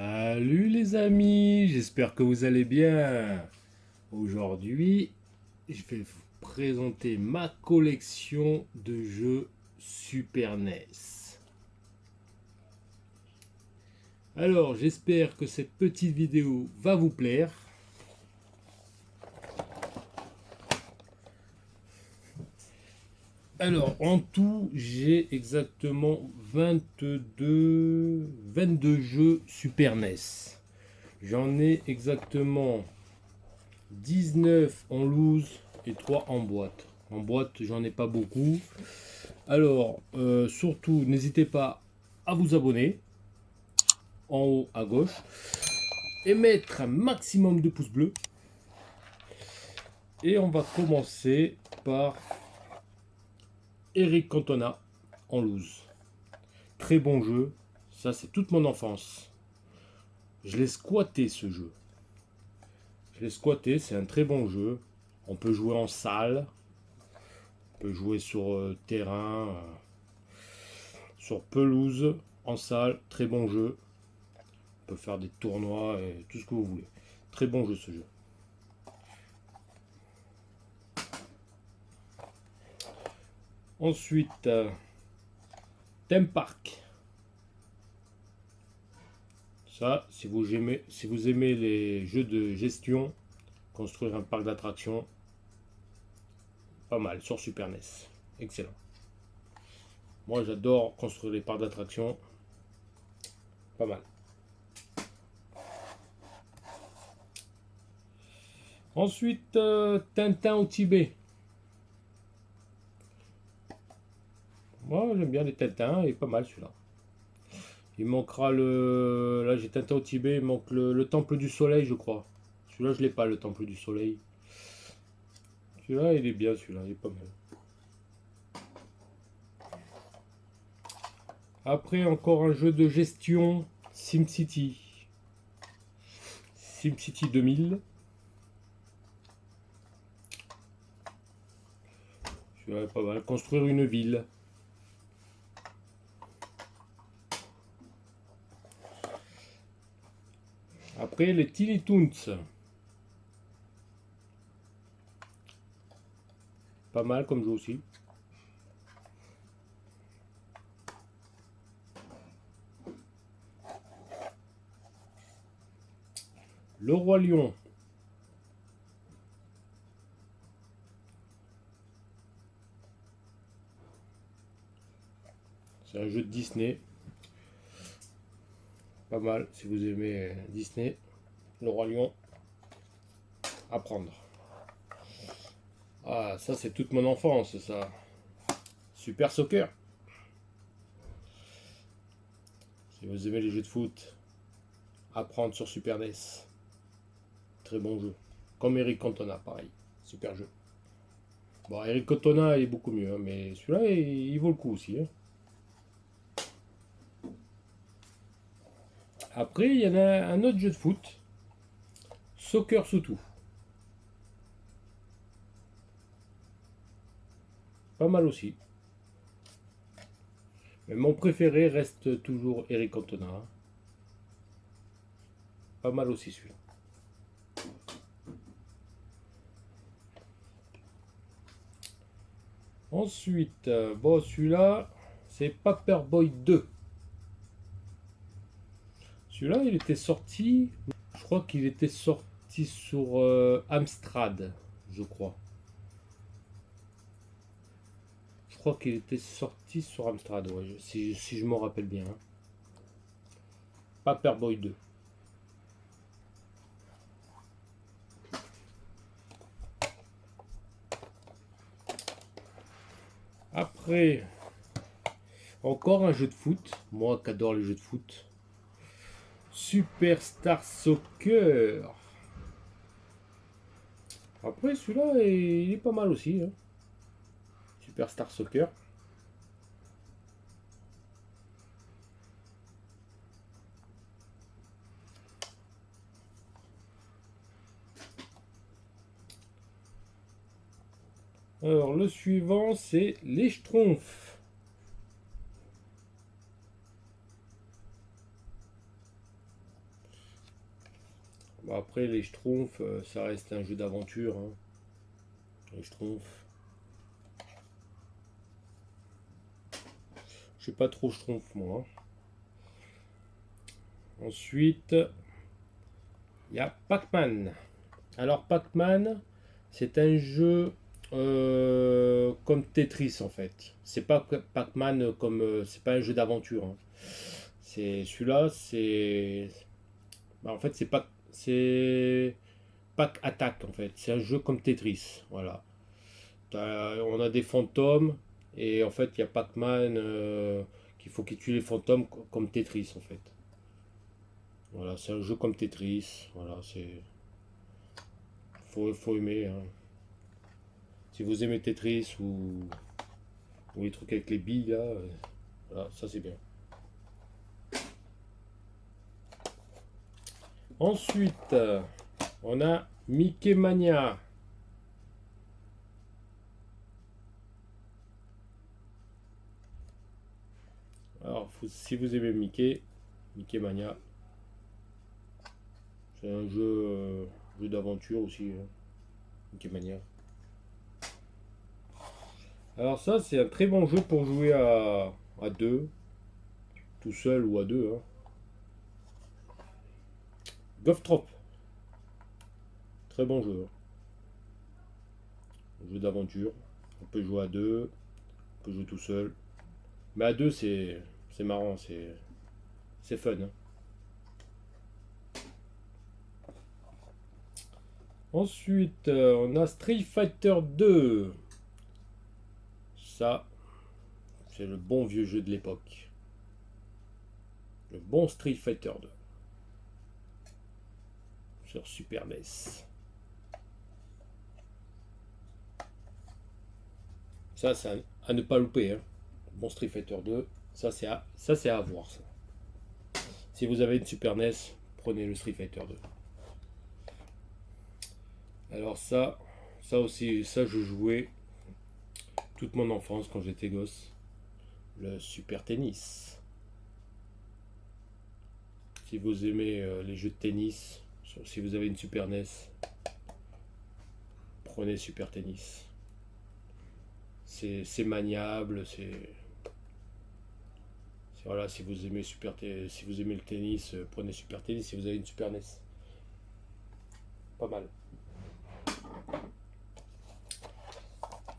Salut les amis, j'espère que vous allez bien. Aujourd'hui, je vais vous présenter ma collection de jeux Super NES. Alors, j'espère que cette petite vidéo va vous plaire. Alors, en tout, j'ai exactement 22 jeux Super NES. J'en ai exactement 19 en loose et 3 en boîte. En boîte, j'en ai pas beaucoup. Alors, surtout, n'hésitez pas à vous abonner en haut à gauche et mettre un maximum de pouces bleus. Et on va commencer par Eric Cantona en loose. Très bon jeu. Ça, c'est toute mon enfance. Je l'ai squatté ce jeu. Je l'ai squatté, c'est un très bon jeu. On peut jouer en salle. On peut jouer sur terrain, sur pelouse, en salle. Très bon jeu. On peut faire des tournois et tout ce que vous voulez. Très bon jeu ce jeu. Ensuite, Theme Park. Ça, si vous aimez les jeux de gestion, construire un parc d'attractions, pas mal, sur Super NES. Excellent. Moi, j'adore construire les parcs d'attractions. Pas mal. Ensuite, Tintin au Tibet. Moi, j'aime bien les Tintins, et pas mal celui-là. Il manquera le... Là, j'ai Tintin au Tibet, il manque le Temple du Soleil, je crois. Celui-là, je l'ai pas, le Temple du Soleil. Celui-là, il est bien, celui-là, il est pas mal. Après, encore un jeu de gestion, SimCity. SimCity 2000. Celui-là est pas mal. Construire une ville. Après, les Tiny Toons. Pas mal comme jeu aussi. Le Roi Lion. C'est un jeu de Disney. Pas mal si vous aimez Disney. Le Roi Lion. À prendre. Ah, ça c'est toute mon enfance, ça. Super Soccer. Si vous aimez les jeux de foot, à prendre sur Super NES. Très bon jeu. Comme Eric Cantona, pareil. Super jeu. Bon, Eric Cantona est beaucoup mieux, hein, mais celui-là, il vaut le coup aussi. Hein. Après, il y en a un autre jeu de foot. Soccer Sotou. Pas mal aussi. Mais mon préféré reste toujours Eric Cantona. Hein. Pas mal aussi celui-là. Ensuite, bon, celui-là, c'est Paperboy 2. Celui-là, il était sorti, je crois qu'il était sorti sur Amstrad, je crois. Je crois qu'il était sorti sur Amstrad, ouais, si je m'en rappelle bien. Hein. Paperboy 2. Après, encore un jeu de foot. Moi qui adore les jeux de foot. Superstar Soccer. Après, celui-là, il est pas mal aussi. Hein. Superstar Soccer. Alors, le suivant, c'est les Schtroumpfs. Bon, après, les Schtroumpfs, ça reste un jeu d'aventure. Hein. Les Schtroumpfs. Je suis pas trop Schtroumpf, moi. Ensuite, il y a Pac-Man. Alors, Pac-Man, c'est un jeu comme Tetris, en fait. C'est pas Pac-Man comme... c'est pas un jeu d'aventure. Hein. C'est celui-là, c'est... Bah, en fait, c'est Pac Attack, en fait. C'est un jeu comme Tetris. Voilà. On a des fantômes. Et en fait, il y a Pac-Man qu'il faut qu'il tue les fantômes comme Tetris, en fait. Voilà, c'est un jeu comme Tetris. Voilà, c'est... Faut aimer. Hein. Si vous aimez Tetris ou les trucs avec les billes, là, voilà, ça c'est bien. Ensuite, on a Mickey Mania. Alors, si vous aimez Mickey Mania, c'est un jeu d'aventure aussi. Hein. Mickey Mania. Alors ça, c'est un très bon jeu pour jouer à deux, tout seul ou à deux. Hein. Golf très bon jeu. Hein. Jeu d'aventure. On peut jouer à deux, on peut jouer tout seul. Mais à deux, c'est marrant, c'est fun. Hein. Ensuite, on a Street Fighter 2. Ça, c'est le bon vieux jeu de l'époque. Le bon Street Fighter 2. Sur Super NES. Ça, c'est à ne pas louper. Hein. Bon Street Fighter 2, ça c'est à voir. Ça. Si vous avez une Super NES, prenez le Street Fighter 2. Alors ça aussi, ça je jouais toute mon enfance quand j'étais gosse. Le Super Tennis. Si vous aimez les jeux de tennis, si vous avez une Super NES, prenez Super Tennis. C'est maniable, voilà, si vous aimez si vous aimez le tennis, prenez Super Tennis si vous avez une Super NES. Pas mal.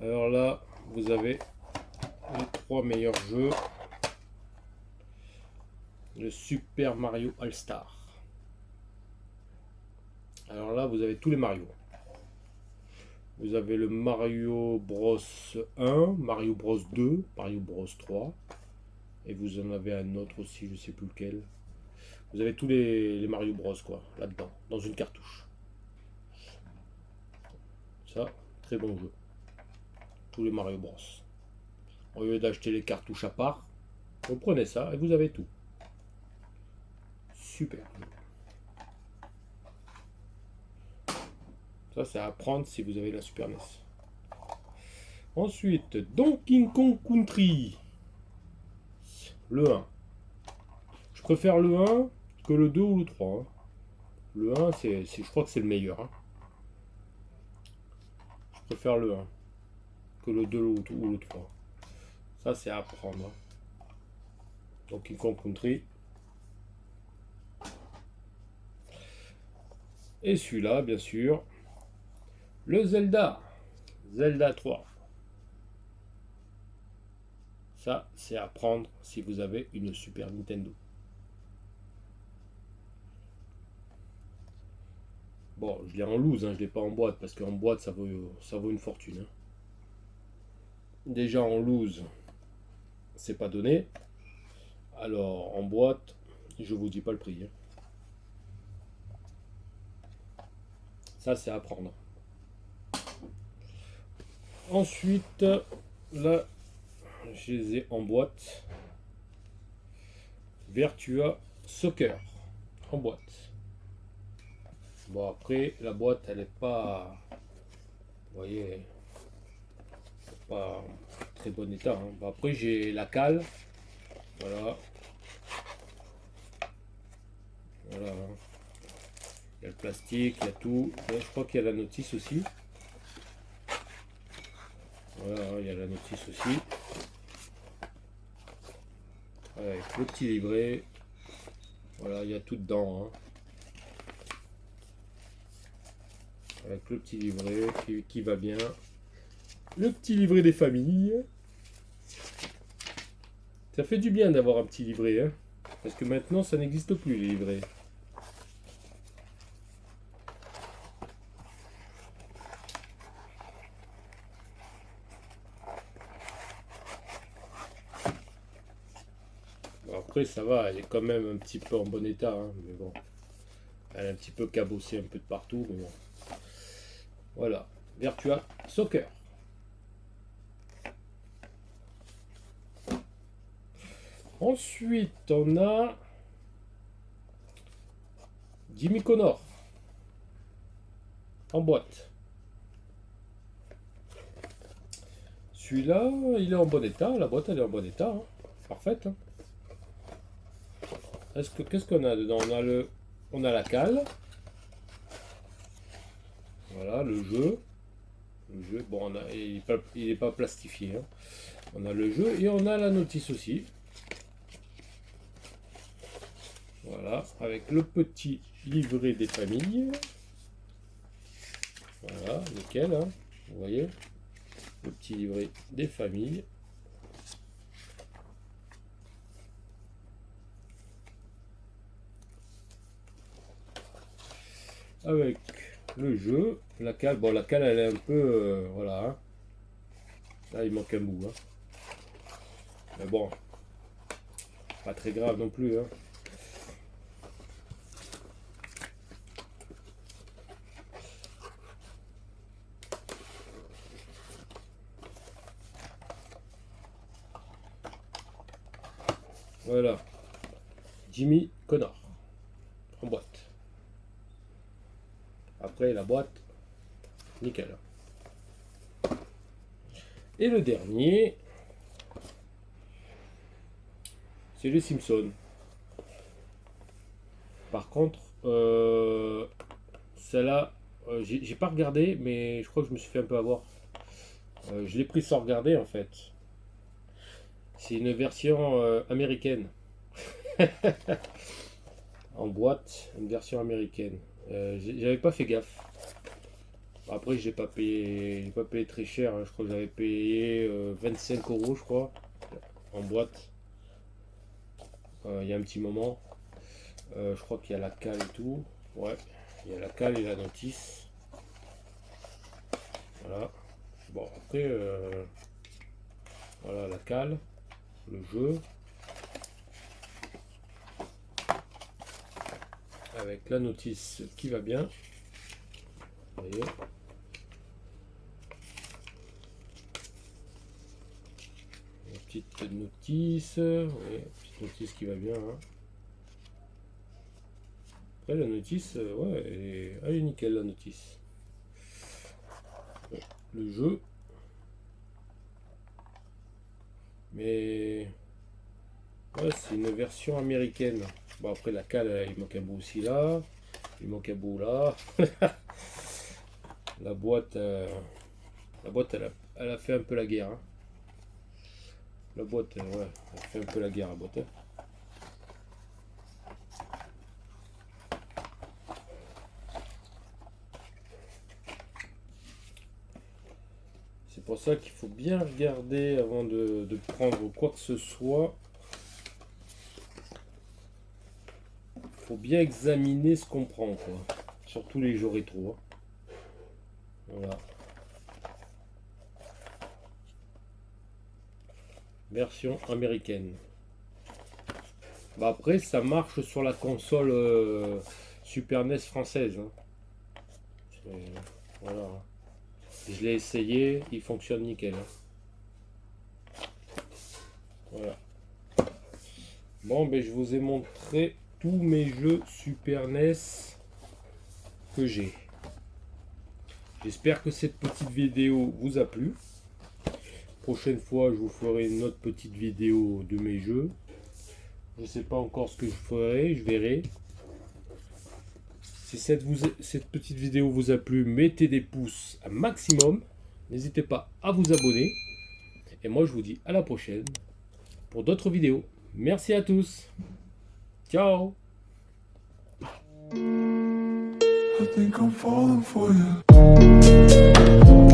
Alors là, vous avez les 3 meilleurs jeux. Le Super Mario All-Star. Alors là, vous avez tous les Mario. Vous avez le Mario Bros 1, Mario Bros 2, Mario Bros 3. Et vous en avez un autre aussi, je sais plus lequel. Vous avez tous les Mario Bros quoi, là-dedans, dans une cartouche. Ça, très bon jeu. Tous les Mario Bros. Au lieu d'acheter les cartouches à part, vous prenez ça et vous avez tout. Super. Ça, c'est à prendre si vous avez la Super NES. Ensuite, Donkey Kong Country. Le 1. Je préfère le 1 que le 2 ou le 3. Hein. Le 1, je crois que c'est le meilleur. Hein. Je préfère le 1 que le 2 ou le 3. Ça, c'est à prendre. Hein. Donkey Kong Country. Et celui-là, bien sûr, le Zelda. Zelda 3. Ça, c'est à prendre si vous avez une Super Nintendo. Bon, je l'ai en loose, hein, je l'ai pas en boîte, parce qu'en boîte, ça vaut une fortune. Hein. Déjà en loose, c'est pas donné. Alors, en boîte, je vous dis pas le prix. Hein. Ça, c'est à prendre. Ensuite, là, je les ai en boîte. Virtua Soccer. En boîte. Bon, après, la boîte, elle est pas... Vous voyez... Pas en très bon état. Hein. Bon, après, j'ai la cale. Voilà. Voilà. Il y a Il y a le plastique, il y a tout. Et je crois qu'il y a la notice aussi. Voilà, il y a la notice aussi. Avec le petit livret. Voilà, il y a tout dedans. Hein. Avec le petit livret qui va bien. Le petit livret des familles. Ça fait du bien d'avoir un petit livret. Hein, parce que maintenant, ça n'existe plus, les livrets. Après, ça va, elle est quand même un petit peu en bon état. Hein, mais bon, elle est un petit peu cabossée un peu de partout. Mais bon. Voilà, Virtua Soccer. Ensuite, on a Jimmy Connor en boîte. Celui-là, il est en bon état. La boîte, elle est en bon état. Hein. Parfaite. Hein. Qu'est-ce qu'on a dedans? On a la cale. Voilà, le jeu. Bon, il n'est pas plastifié. Hein. On a le jeu et on a la notice aussi. Voilà, avec le petit livret des familles. Voilà, nickel. Hein. Vous voyez, le petit livret des familles. Avec le jeu, la cale. Bon, la cale, elle est un peu... voilà. Hein. Là, il manque un bout. Hein. Mais bon, pas très grave non plus. Hein. Voilà. Jimmy Connor. En boîte. Après, la boîte, nickel. Et le dernier, c'est les Simpsons. Par contre, celle-là, j'ai pas regardé, mais je crois que je me suis fait un peu avoir. Je l'ai pris sans regarder en fait. C'est une version américaine. En boîte, une version américaine. J'avais pas fait gaffe. Après, j'ai pas payé très cher. Hein. Je crois que j'avais payé 25 €, je crois, en boîte. Il y a un petit moment. Je crois qu'il y a la cale et tout. Ouais, il y a la cale et la notice. Voilà. Bon, après, voilà la cale, le jeu. Avec la notice qui va bien. Vous voyez. Une petite notice. Oui, petite notice qui va bien. Hein. Après la notice, ouais, elle est nickel la notice. Le jeu. Mais ouais, c'est une version américaine. Bon, après la cale, il manque un bout aussi là. Il manque un bout là. La boîte, elle a fait un peu la guerre. Hein. La boîte, ouais, elle a fait un peu la guerre, la boîte. Hein. C'est pour ça qu'il faut bien regarder avant de prendre quoi que ce soit. Il faut bien examiner ce qu'on prend, quoi. Surtout les jeux rétro. Hein. Voilà. Version américaine. Bah après, ça marche sur la console Super NES française. Hein. Voilà. Je l'ai essayé, il fonctionne nickel. Hein. Voilà. Bon, ben je vous ai montré tous mes jeux Super NES que j'ai. J'espère que cette petite vidéo vous a plu. Prochaine fois, je vous ferai une autre petite vidéo de mes jeux. Je ne sais pas encore ce que je ferai, je verrai. Si cette petite vidéo vous a plu, mettez des pouces un maximum. N'hésitez pas à vous abonner. Et moi, je vous dis à la prochaine pour d'autres vidéos. Merci à tous. Ciao. I think I'm falling for you.